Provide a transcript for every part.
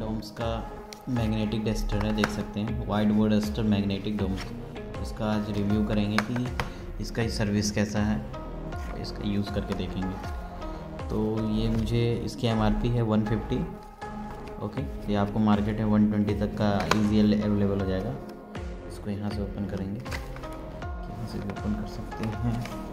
डोम्स का magnetic duster है, देख सकते हैं white board duster magnetic Doms. इसका आज रिव्यू करेंगे कि इसका सर्विस कैसा है, इसका यूज़ करके देखेंगे। तो ये मुझे इसकी एमआरपी है 150। ओके, ये आपको मार्केट है 120 तक का ईजी अवेलेबल हो जाएगा। इसको यहाँ से ओपन करेंगे, यहाँ से भी ओपन कर सकते हैं।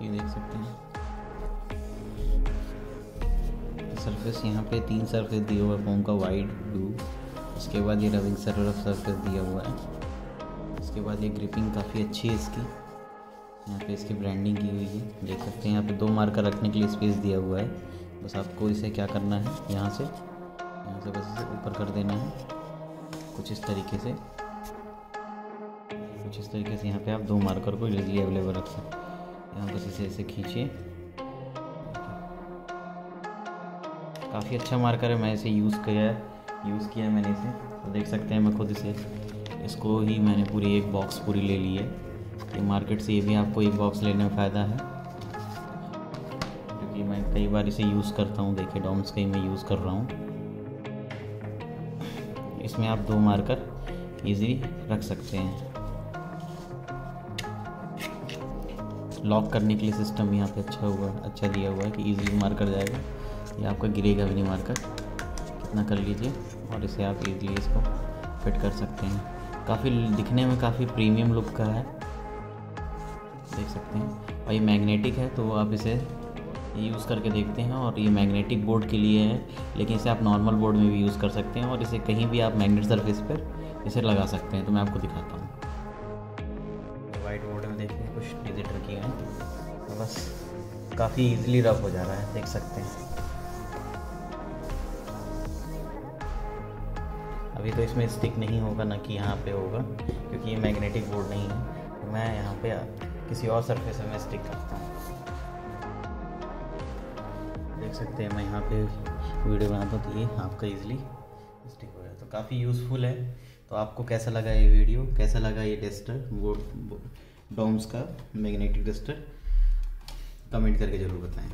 ये देख सकते हैं सरफेस, यहाँ पे 3 सरफेस दिया हुआ है फोम का, वाइट, ब्लू। इसके बाद ये रबिंग सरफेस दिया हुआ है। इसके बाद ये ग्रिपिंग काफ़ी अच्छी है इसकी, यहाँ पे इसकी ब्रांडिंग की हुई है, देख सकते हैं। यहाँ पे 2 मार्कर रखने के लिए स्पेस दिया हुआ है। बस आपको इसे क्या करना है, यहाँ से बस इसे ऊपर कर देना है कुछ इस तरीके से, यहाँ पे आप 2 मार्कर को इजीली अवेलेबल रख सकते हैं। यहाँ बस इसे ऐसे खींचिए, काफ़ी अच्छा मार्कर है। मैं इसे यूज़ किया है मैंने इसे, तो देख सकते हैं। मैं खुद इसको ही मैंने पूरी एक बॉक्स पूरी ले ली है। ये मार्केट से ये भी आपको एक बॉक्स लेने में फ़ायदा है, क्योंकि मैं कई बार इसे यूज़ करता हूँ। देखिए डॉम्स का ही मैं यूज़ कर रहा हूँ। इसमें आप 2 मार्कर ईजीली रख सकते हैं। लॉक करने के लिए सिस्टम यहाँ पे अच्छा दिया हुआ है कि इजीली मार्कर जाएगा। ये आपका गिरेगा भी नहीं मार्कर। कितना कर लीजिए और इसे आप इजीली इसको फिट कर सकते हैं। काफ़ी दिखने में काफ़ी प्रीमियम लुक का है, देख सकते हैं। और ये मैग्नेटिक है, तो आप इसे यूज़ करके देखते हैं। और ये मैग्नेटिक बोर्ड के लिए है, लेकिन इसे आप नॉर्मल बोर्ड में भी यूज़ कर सकते हैं, और इसे कहीं भी आप मैग्नेट सरफेस पर इसे लगा सकते हैं। तो मैं आपको दिखाता हूँ। वाइट बोर्ड में देखिए कुछ डिजिट किए हैं, तो बस काफ़ी इजीली रब हो जा रहा है, देख सकते हैं। अभी तो इसमें स्टिक नहीं होगा, ना कि यहाँ पे होगा, क्योंकि ये मैग्नेटिक बोर्ड नहीं है। तो मैं यहाँ पे किसी और सरफेस में स्टिक करता हूँ। देख सकते हैं, मैं यहाँ पे वीडियो बनाता हूँ, तो ये आपका इजीली स्टिक हो जाए। तो काफ़ी यूज़फुल है। तो आपको कैसा लगा ये वीडियो, कैसा लगा ये डस्टर, डोम्स का मैग्नेटिक डस्टर, कमेंट करके ज़रूर बताएं।